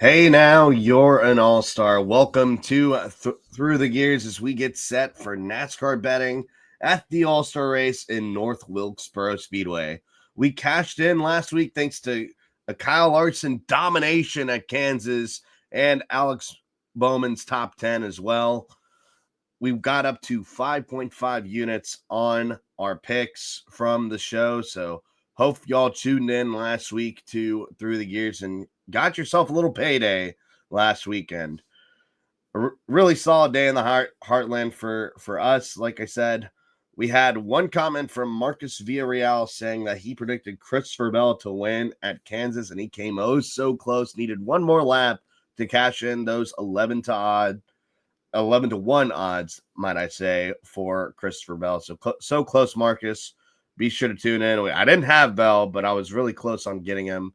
Hey now, you're an all-star. Welcome to Through the Gears as we get set for NASCAR betting at the All-Star race in North Wilkesboro Speedway. We cashed in last week thanks to a Kyle Larson domination at Kansas and Alex Bowman's top 10 as well. We've got up to 5.5 units on our picks from the show, so hope y'all tuned in last week to Through the Gears and got yourself a little payday last weekend. Really solid day in the heartland for us. Like I said, we had one comment from Marcus Villarreal saying that he predicted Christopher Bell to win at Kansas, and he came oh so close. Needed one more lap to cash in those 11 to 1 odds, might I say, for Christopher Bell. So close, Marcus. Be sure to tune in. I didn't have Bell, but I was really close on getting him.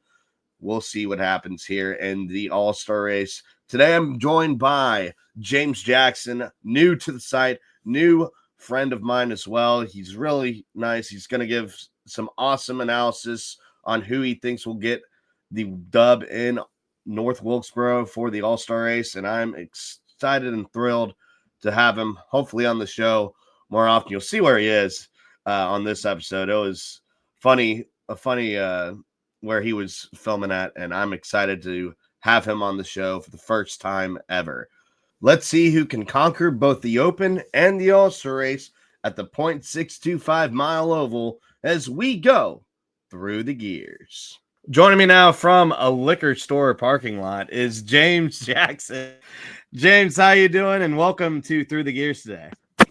We'll see what happens here in the All-Star race. Today, I'm joined by James Jackson, new to the site, new friend of mine as well. He's really nice. He's going to give some awesome analysis on who he thinks will get the dub in North Wilkesboro for the All-Star race, and I'm excited and thrilled to have him hopefully on the show more often. You'll see where he is on this episode. It was a funny where he was filming at, and I'm excited to have him on the show for the first time ever. Let's see who can conquer both the Open and the All-Star race at the .625 mile oval as we go through the gears. Joining me now from a liquor store parking lot is James Jackson. James, how you doing? And welcome to Through the Gears today.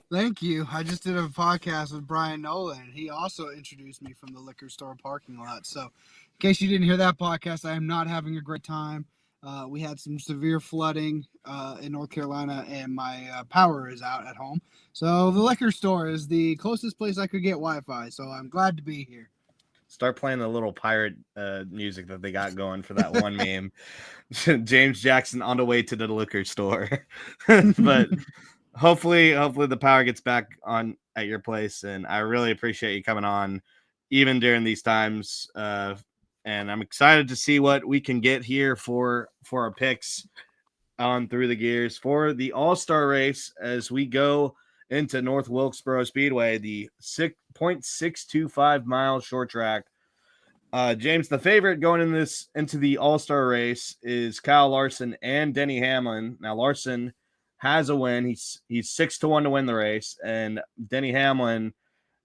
Thank you. I just did a podcast with Brian Nolan, and he also introduced me from the liquor store parking lot. So, in case you didn't hear that podcast, I am not having a great time. We had some severe flooding in North Carolina, and my power is out at home. So, the liquor store is the closest place I could get Wi-Fi. So, I'm glad to be here. Start playing the little pirate music that they got going for that one meme. James Jackson on the way to the liquor store. But hopefully the power gets back on at your place, and I really appreciate you coming on even during these times, and I'm excited to see what we can get here for our picks on Through the Gears for the All-Star race as we go into North Wilkesboro Speedway, the 6.625 mile short track. James, the favorite going into the All-Star race is Kyle Larson and Denny Hamlin. Now Larson has a win. He's 6-1 to win the race, and Denny Hamlin,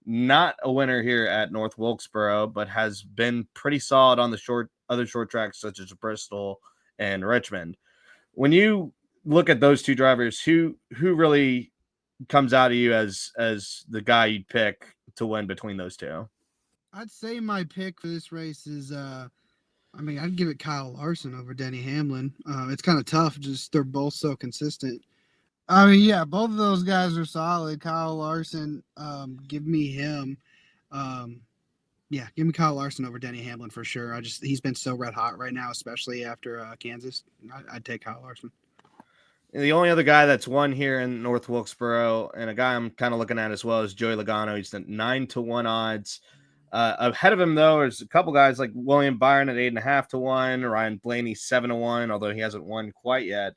not a winner here at North Wilkesboro, but has been pretty solid on the other short tracks such as Bristol and Richmond. When you look at those two drivers, who really comes out of you as the guy you'd pick to win between those two? I'd say my pick for this race is, I'd give it Kyle Larson over Denny Hamlin. It's kind of tough. Just they're both so consistent. Both of those guys are solid. Kyle Larson, give me him. Give me Kyle Larson over Denny Hamlin for sure. He's been so red hot right now, especially after Kansas. I'd take Kyle Larson. The only other guy that's won here in North Wilkesboro, and a guy I'm kind of looking at as well, is Joey Logano. He's at 9-1 odds. Ahead of him, though, there's a couple guys like William Byron at 8.5 to 1, Ryan Blaney 7-1, although he hasn't won quite yet.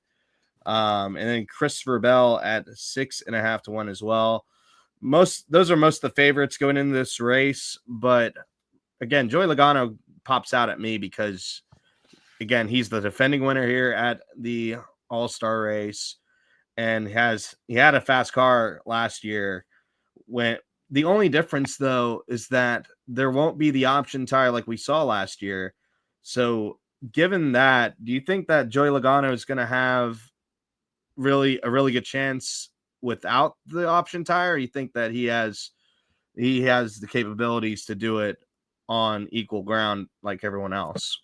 And then Christopher Bell at 6.5 to 1 as well. Those are most of the favorites going into this race, but again, Joey Logano pops out at me because, again, he's the defending winner here at the All-Star race, and he had a fast car last year. When the only difference, though, is that there won't be the option tire like we saw last year. So, given that, do you think that Joey Logano is going to have a really good chance without the option tire? Or you think that he has the capabilities to do it on equal ground like everyone else?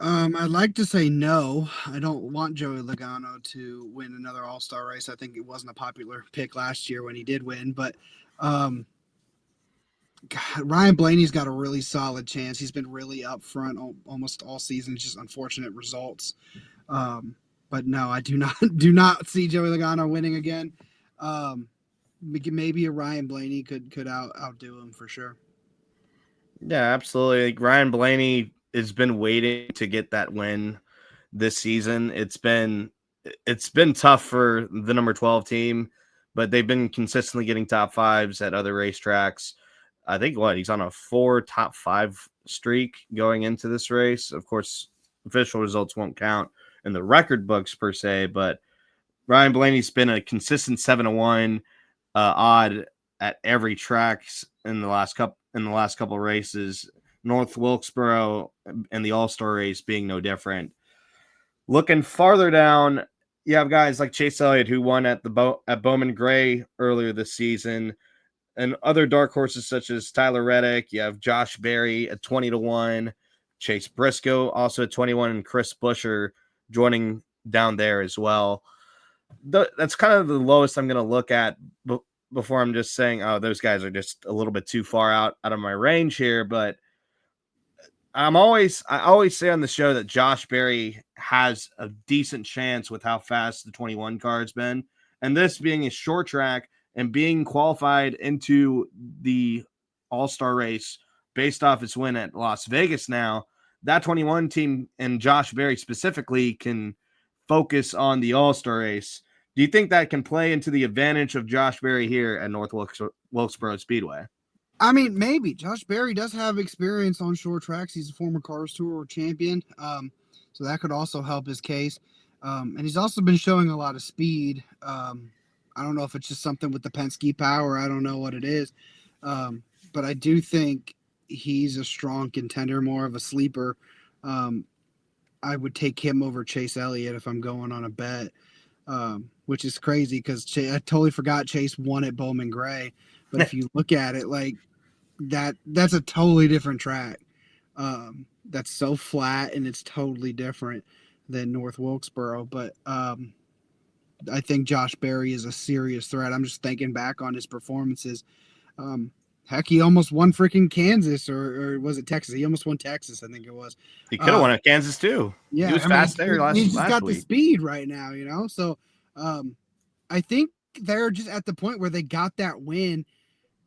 I'd like to say no. I don't want Joey Logano to win another All-Star race. I think it wasn't a popular pick last year when he did win, but Ryan Blaney's got a really solid chance. He's been really up front almost all season. Just unfortunate results. But no, I do not see Joey Logano winning again. Maybe a Ryan Blaney could outdo him for sure. Yeah, absolutely. Ryan Blaney has been waiting to get that win this season. It's been tough for the number 12 team, but they've been consistently getting top fives at other racetracks. I think he's on a 4 top 5 streak going into this race. Of course, official results won't count in the record books per se, but Ryan Blaney's been a consistent 7-1 odd at every track in the last couple of races. North Wilkesboro and the All-Star race being no different. Looking farther down, you have guys like Chase Elliott who won at at Bowman Gray earlier this season, and other dark horses such as Tyler Reddick. You have Josh Berry at 20-1, Chase Briscoe also at 21, and Chris Buescher joining down there as well. That's kind of the lowest I'm going to look at before I'm just saying, oh, those guys are just a little bit too far out of my range here. But I always say on the show that Josh Berry has a decent chance with how fast the 21 car's been. And this being a short track and being qualified into the All-Star race based off its win at Las Vegas now, that 21 team and Josh Berry specifically can focus on the All-Star race. Do you think that can play into the advantage of Josh Berry here at North Wilkesboro Speedway? I mean, maybe. Josh Berry does have experience on short tracks. He's a former Cars Tour champion, so that could also help his case. And he's also been showing a lot of speed. I don't know if it's just something with the Penske power. I don't know what it is. But I do think he's a strong contender, more of a sleeper. I would take him over Chase Elliott if I'm going on a bet, which is crazy because I totally forgot Chase won at Bowman Gray. But if you look at it, like that's a totally different track. That's so flat and it's totally different than North Wilkesboro. But I think Josh Berry is a serious threat. I'm just thinking back on his performances. Heck, he almost won freaking Kansas, or was it Texas? He almost won Texas, I think it was. He could have won at Kansas too. Yeah, he was fast there last week. He's got the speed right now, you know. So I think they're just at the point where they got that win,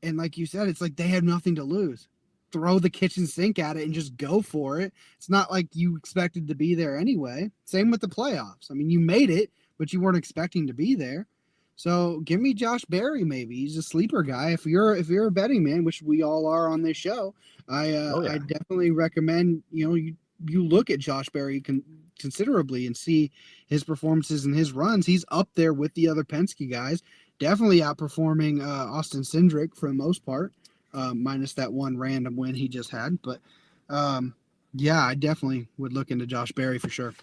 and like you said, it's like they have nothing to lose. Throw the kitchen sink at it and just go for it. It's not like you expected to be there anyway. Same with the playoffs. I mean, you made it, but you weren't expecting to be there. So give me Josh Berry. Maybe he's a sleeper guy. If you're a betting man, which we all are on this show, I definitely recommend you look at Josh Berry considerably and see his performances and his runs. He's up there with the other Penske guys, definitely outperforming Austin Cindric for the most part, minus that one random win he just had. But yeah, I definitely would look into Josh Berry for sure.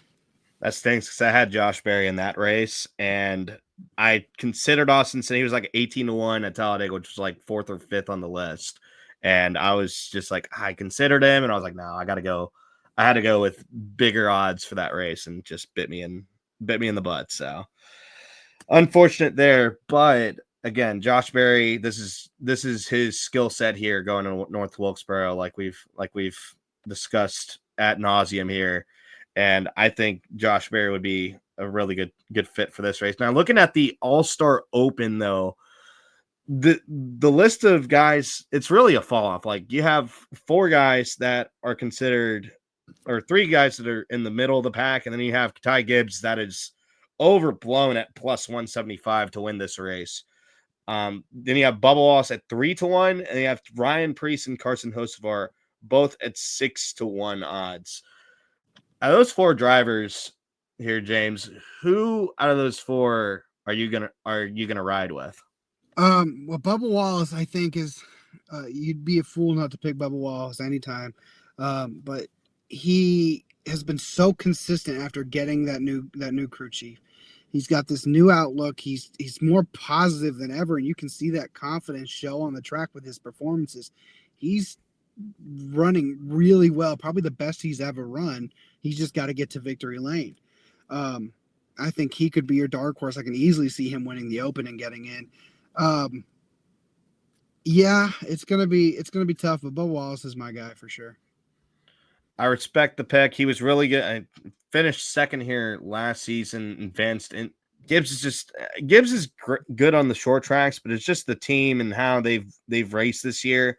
That stinks because I had Josh Berry in that race, and I considered Austin Cindric. He was like 18-1 at Talladega, which was like 4th or 5th on the list. And I was just like, I considered him, and I was like, no, I got to go. I had to go with bigger odds for that race, and just bit me in the butt. So unfortunate there, but again, Josh Berry, this is his skill set here going to North Wilkesboro, like we've discussed ad nauseum here. And I think Josh Berry would be a really good fit for this race. Now, looking at the All-Star Open, though, the list of guys, it's really a fall off. Like you have 4 guys that are considered, or 3 guys that are in the middle of the pack, and then you have Ty Gibbs that is overblown at plus 175 to win this race. Then you have Bubba Wallace at 3-1, and you have Ryan Preece and Carson Hocevar both at 6-1 odds. Out of those 4 drivers here, James, who out of those 4 are you gonna ride with? Well, Bubba Wallace, I think is you'd be a fool not to pick Bubba Wallace anytime. But he has been so consistent after getting that new crew chief. He's got this new outlook. He's more positive than ever, and you can see that confidence show on the track with his performances. He's running really well, probably the best he's ever run. He's just got to get to victory lane. I think he could be your dark horse. I can easily see him winning the Open and getting in. Yeah, it's gonna be tough, but Bo Wallace is my guy for sure. I respect the pick. He was really good. I finished second here last season. Advanced, and Gibbs is good on the short tracks, but it's just the team and how they've raced this year.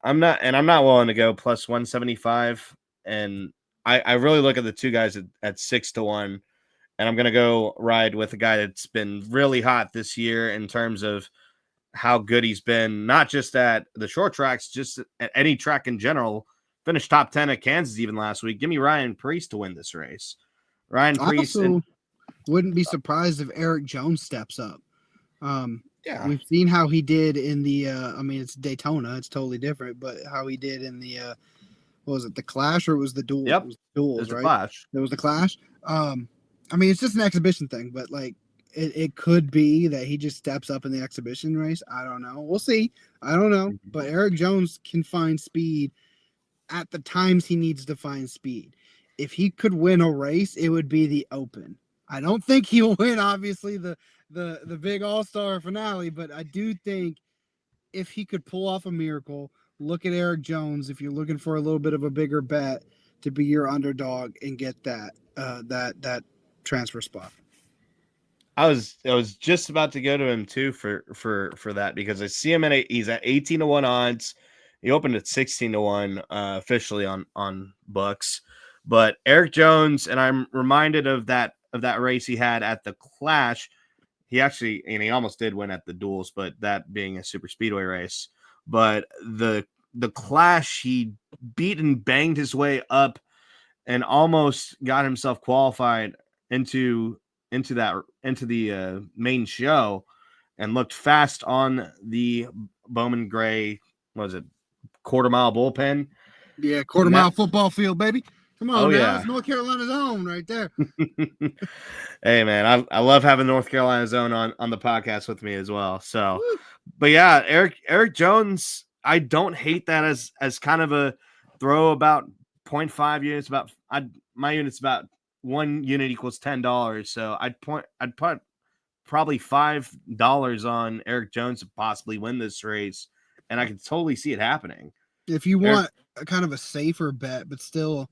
I'm not willing to go plus 175 and I really look at the two guys at 6-1, and I'm gonna go ride with a guy that's been really hot this year in terms of how good he's been, not just at the short tracks, just at any track in general. Finished top 10 at Kansas even last week. Give me Ryan Priest to win this race. Ryan I Priest, and also wouldn't be surprised if Eric Jones steps up. Um, yeah, we've seen how he did in the. I mean, it's Daytona; it's totally different. But how he did in the what was it, the Clash, or it was the duel? It yep, was the duels, there's a right? clash. It was the Clash. I mean, it's just an exhibition thing, but like it could be that he just steps up in the exhibition race. I don't know. We'll see. I don't know. But Eric Jones can find speed at the times he needs to find speed. If he could win a race, it would be the Open. I don't think he'll win, obviously, the big All-Star finale, but I do think if he could pull off a miracle, look at Eric Jones if you're looking for a little bit of a bigger bet to be your underdog and get that transfer spot. I was just about to go to him too for that, because I see him he's at 18-1 odds. He opened at 16-1 officially on books. But Eric Jones, and I'm reminded of that race he had at the Clash. He almost did win at the duels, but that being a super speedway race. But the Clash, he beat and banged his way up and almost got himself qualified into the main show, and looked fast on the Bowman Gray, what was it, quarter mile bullpen. Yeah, quarter And mile football field, baby. Come oh on now, yeah. it's North Carolina's own right there. Hey man, I love having North Carolina Zone on the podcast with me as well. So, Woo. but yeah, Eric Jones, I don't hate that as kind of a throw about 0.5 units. My unit's about 1 unit equals $10. So I'd put probably $5 on Eric Jones to possibly win this race, and I could totally see it happening. If you Eric, want a kind of a safer bet, but still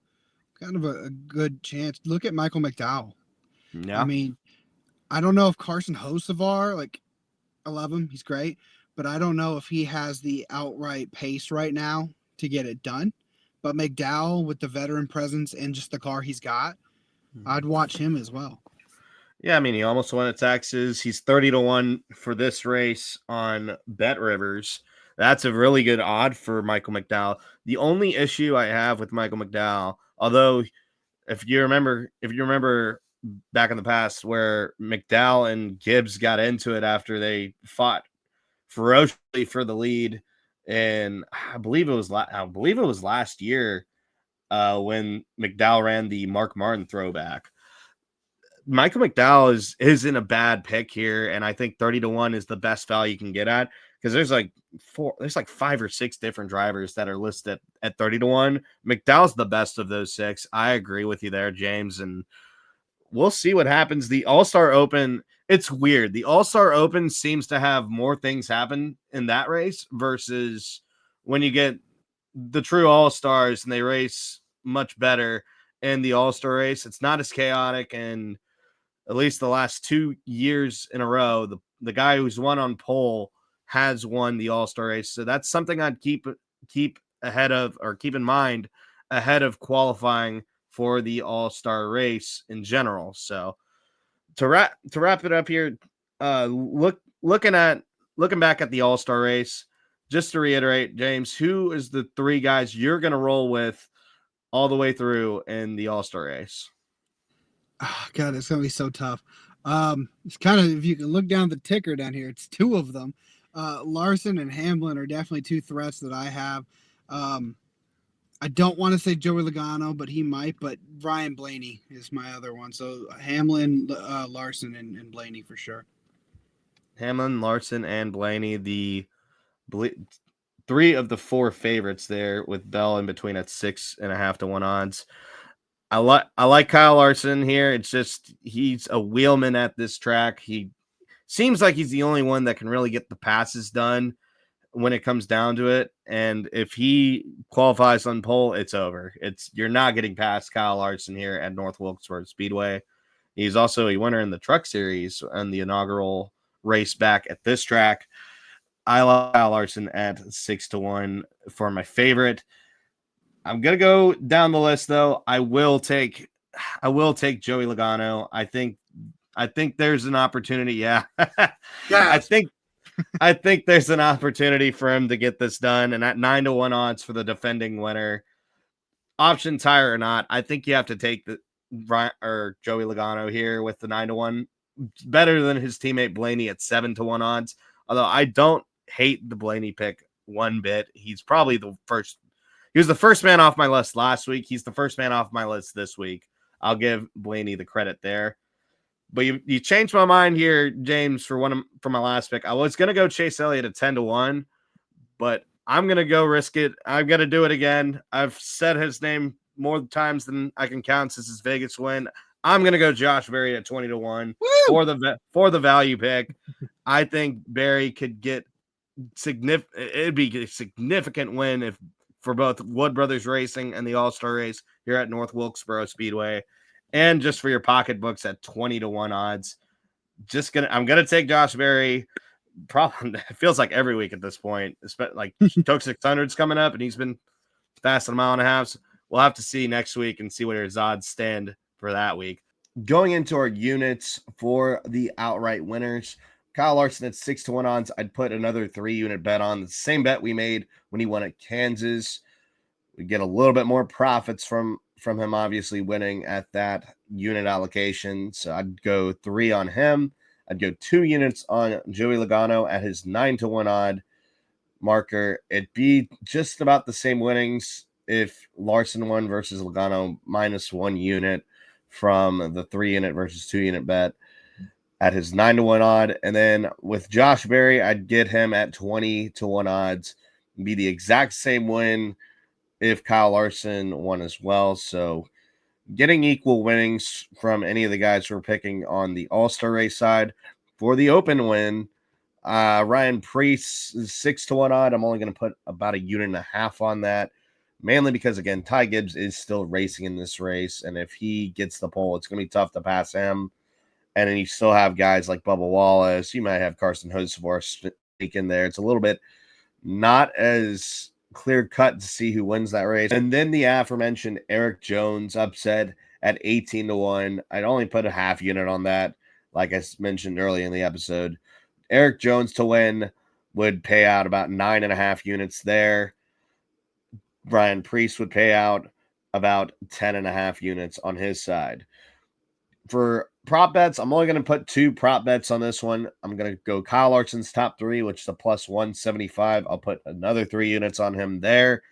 kind of a good chance, look at Michael McDowell. I yeah, mean, I don't know if Carson Hocevar, like, I love him, he's great, but I don't know if he has the outright pace right now to get it done. But McDowell, with the veteran presence and just the car he's got, I'd watch him as well. yeah. I mean, he almost won at Texas. He's 30-1 for this race on Bet Rivers. That's a really good odd for Michael McDowell. The only issue I have with Michael McDowell, although if you remember back in the past where McDowell and Gibbs got into it after they fought ferociously for the lead, and I believe it was last year when McDowell ran the Mark Martin throwback. Michael McDowell is in a bad pick here, and I think 30-1 is the best value you can get at, because there's like 5 or 6 different drivers that are listed at 30-1. McDowell's the best of those 6. I agree with you there, James, and we'll see what happens. The All-Star Open, it's weird. The All-Star Open seems to have more things happen in that race versus when you get the true All-Stars and they race much better in the All-Star race. It's not as chaotic, and at least the last 2 years in a row, the guy who's won on pole has won the All-Star race. So that's something I'd keep ahead of, or keep in mind ahead of qualifying for the All-Star race in general. So to wrap it up here, looking back at the All-Star race, just to reiterate, James, who is the 3 guys you're going to roll with all the way through in the All-Star race? Oh, God, it's gonna be so tough. It's kind of, if you can look down the ticker down here, it's 2 of them. Larson and Hamlin are definitely 2 threats that I have. I don't want to say Joey Logano, but he might. But Ryan Blaney is my other one. So Hamlin, Larson, and Blaney for sure. Hamlin, Larson, and Blaney, the 3 of the 4 favorites there, with Bell in between at 6.5-1 odds. I like Kyle Larson here. It's just he's a wheelman at this track. He seems like he's the only one that can really get the passes done when it comes down to it. And if he qualifies on pole, it's over. You're not getting past Kyle Larson here at North Wilkesboro Speedway. He's also a winner in the Truck Series and the inaugural race back at this track. I like Kyle Larson at 6-1 for my favorite. I'm gonna go down the list though. I will take Joey Logano. I think there's an opportunity. Yeah. I Yes. think there's an opportunity for him to get this done. And at 9-1 odds for the defending winner, option tire or not, I think you have to take the Joey Logano here with the 9-1. Better than his teammate Blaney at 7-1 odds. Although I don't hate the Blaney pick one bit. He's probably the first. He was the first man off my list last week. He's the first man off my list this week. I'll give Blaney the credit there. But you changed my mind here, James, for my last pick. I was gonna go Chase Elliott at 10-1, but I'm gonna go risk it. I'm gonna do it again. I've said his name more times than I can count since his Vegas win. I'm gonna go Josh Berry at 20-1 for the value pick. I think Berry could get it'd be a significant win if for both Wood Brothers Racing and the All-Star race here at North Wilkesboro Speedway. And just for your pocketbooks at 20-1 odds. I'm gonna take Josh Berry. Probably it feels like every week at this point. Like Toke 600's coming up, and he's been fast at a mile and a half. So we'll have to see next week and see where his odds stand for that week. Going into our units for the outright winners, Kyle Larson at 6-1 odds. I'd put another 3-unit bet on the same bet we made when he won at Kansas. We get a little bit more profits from him, obviously winning at that unit allocation. So I'd go 3 on him. I'd go 2 units on Joey Logano at his 9-1 odd marker. It'd be just about the same winnings if Larson won versus Logano -1 unit from the 3-unit versus 2-unit bet at his 9-1 odd. And then with Josh Berry, I'd get him at 20-1 odds. It'd be the exact same win if Kyle Larson won as well. So getting equal winnings from any of the guys who are picking on the All-Star race side. For the open win, Ryan Preece is 6-1 odd. I'm only going to put about 1.5 units on that, mainly because, again, Ty Gibbs is still racing in this race. And if he gets the pole, it's going to be tough to pass him. And then you still have guys like Bubba Wallace. You might have Carson Hocevar sneak in there. It's a little bit not as clear cut to see who wins that race. And then the aforementioned Eric Jones upset at 18-1. I'd only put 0.5 unit on that, like I mentioned earlier in the episode. Eric Jones to win would pay out about 9.5 units there. Brian Preece would pay out about 10.5 units on his side. For prop bets, I'm only going to put 2 prop bets on this one. I'm going to go Kyle Larson's top 3, which is a +175. I'll put another 3 units on him there.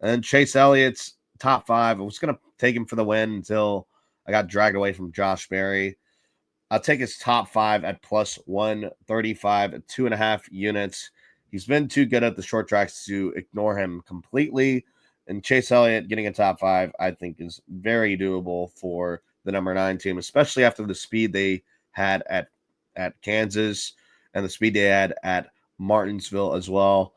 And then Chase Elliott's top 5. I was going to take him for the win until I got dragged away from Josh Berry. I'll take his top 5 at +135 at 2.5 units. He's been too good at the short tracks to ignore him completely. And Chase Elliott getting a top 5, I think, is very doable for the number 9 team, especially after the speed they had at Kansas and the speed they had at Martinsville as well.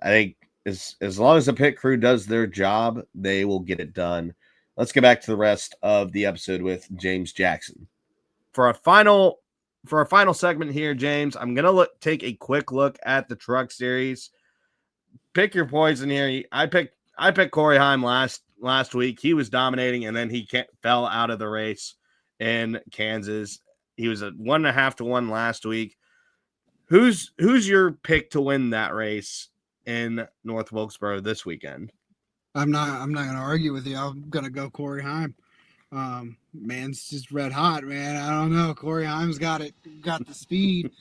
I think as long as the pit crew does their job, they will get it done. Let's get back to the rest of the episode with James Jackson. For our final segment here, James, I'm gonna take a quick look at the Truck Series. Pick your poison here. I picked Corey Heim last week. He was dominating, and then he fell out of the race in Kansas. He was at 1.5-1 last week. Who's your pick to win that race in North Wilkesboro this weekend? I'm not going to argue with you. I'm going to go Corey Heim. Man's just red hot, man. I don't know. Corey Heim's got the speed.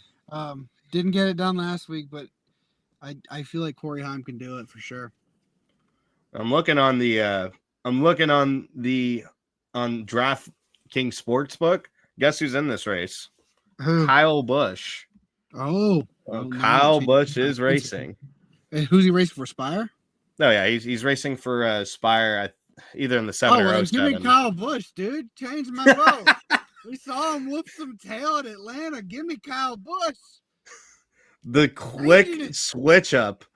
Didn't get it done last week, but I feel like Corey Heim can do it for sure. I'm looking on DraftKings Sportsbook. Guess who's in this race? Who? Kyle Busch. Oh, Kyle Busch is racing. Who's he racing for? Spire? No, yeah, he's racing for Spire, either in the 7 or 07. Give me Kyle Busch, dude. Change my vote. We saw him whoop some tail at Atlanta. Give me Kyle Busch. The quick switch up.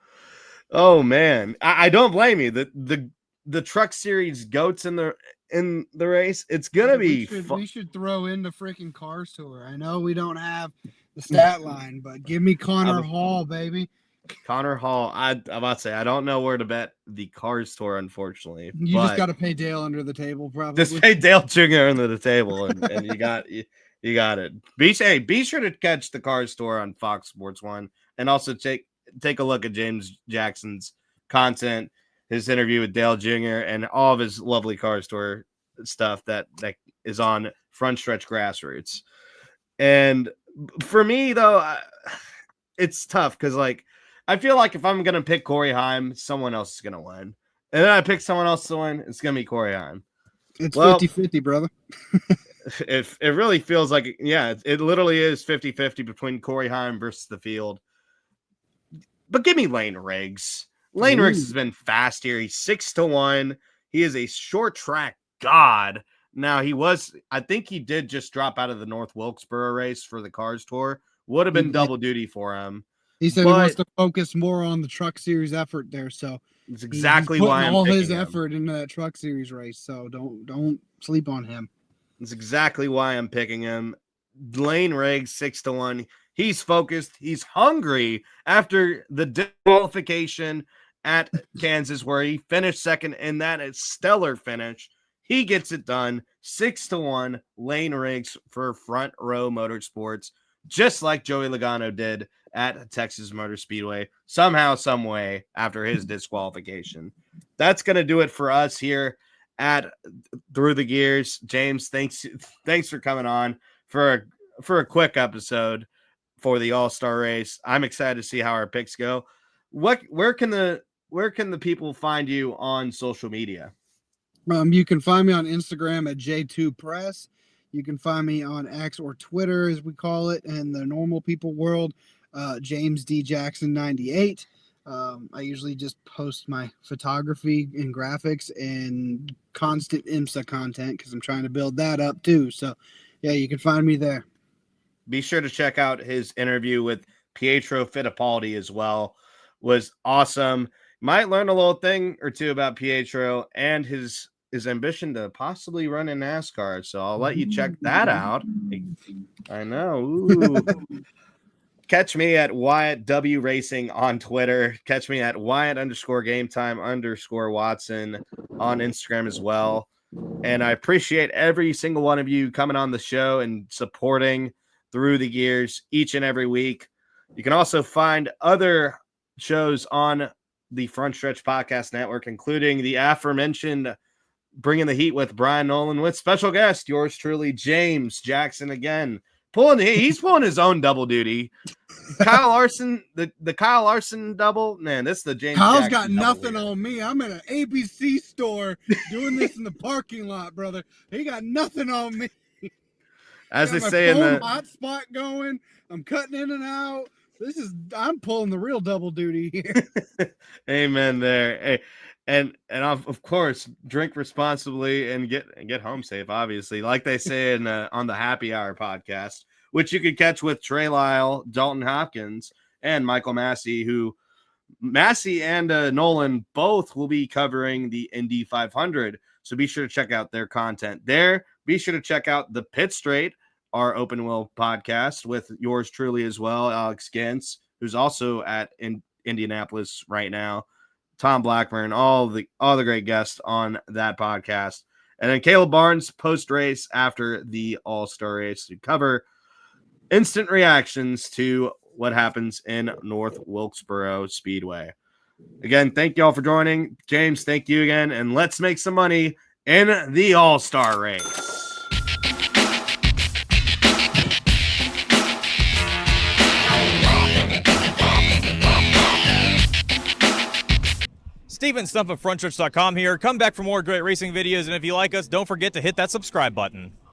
Oh man, I don't blame you. The Truck Series goats in the race. It's gonna be. We should throw in the freaking Cars Tour. I know we don't have the stat line, but give me Connor Hall, baby. Connor Hall. I'm about to say I don't know where to bet the Cars tour, unfortunately, You just but got to pay Dale under the table, just probably. pay Dale Jr. under the table, and you got it. Be sure to catch the Cars tour on Fox Sports 1, and also take a look at James Jackson's content, his interview with Dale Jr., and all of his lovely Cars tour stuff that is on Front Stretch Grassroots. And for me, though, it's tough because like I feel like if I'm gonna pick Corey Haim, someone else is gonna win, and then I pick someone else to win, it's gonna be Corey Haim. It's Well, 50-50, brother. it really feels like, yeah, it literally is 50-50 between Corey Haim versus the field. But give me Lane Riggs. Lane Riggs has been fast here. He's 6-1. He is a short track god. Now I think he did just drop out of the North Wilkesboro race for the Cars tour. Would have been double duty for him. He said he wants to focus more on the Truck Series effort there, so it's exactly he's why I'm all picking his him. effort into that Truck Series race. So don't sleep on him. That's exactly why I'm picking him. Lane Riggs, 6-1. He's focused. He's hungry after the disqualification at Kansas, where he finished second in that stellar finish. He gets it done. 6-1. Lane Riggs for Front Row Motorsports, just like Joey Logano did at Texas Motor Speedway, somehow, some way, after his disqualification. That's going to do it for us here at Through the Gears. James, thanks for coming on for a quick episode for the All-Star race. I'm excited to see how our picks go. Where can the people find you on social media? You can find me on Instagram at J2Press. You can find me on X, or Twitter, as we call it in the normal people world, James D. Jackson 98. I usually just post my photography and graphics and constant IMSA content because I'm trying to build that up too. So, yeah, you can find me there. Be sure to check out his interview with Pietro Fittipaldi as well. Was awesome. Might learn a little thing or two about Pietro and his ambition to possibly run in NASCAR. So I'll let you check that out. I know. Ooh. Catch me at Wyatt W Racing on Twitter. Catch me at Wyatt_GameTime_Watson on Instagram as well. And I appreciate every single one of you coming on the show and supporting Through the Gears each and every week. You can also find other shows on the Front Stretch Podcast Network, including the aforementioned Bringing the Heat with Brian Nolan, with special guest, yours truly, James Jackson, again. He's pulling his own double duty. Kyle Larson, the Kyle Larson double, man, this is the James Kyle's Jackson got nothing on me. I'm at an ABC store doing this in the parking lot, brother. He got nothing on me. As they say in the hotspot going, I'm cutting in and out. I'm pulling the real double duty here. Amen there. Hey, and of course, drink responsibly and get home safe, obviously, like they say in on the Happy Hour podcast, which you could catch with Trey Lyle, Dalton Hopkins, and Michael Massey, who Massey and Nolan both will be covering the Indy 500. So be sure to check out their content there. Be sure to check out the Pit Straight, our open wheel podcast, with yours truly as well, Alex Gintz, who's also at Indianapolis right now, Tom Blackburn, all the great guests on that podcast. And then Caleb Barnes post race after the All-Star race to cover instant reactions to what happens in North Wilkesboro Speedway. Again, thank you all for joining. James, thank you again, and let's make some money in the All-Star race. Steven Stump of FrontStretch.com here. Come back for more great racing videos, and if you like us, don't forget to hit that subscribe button.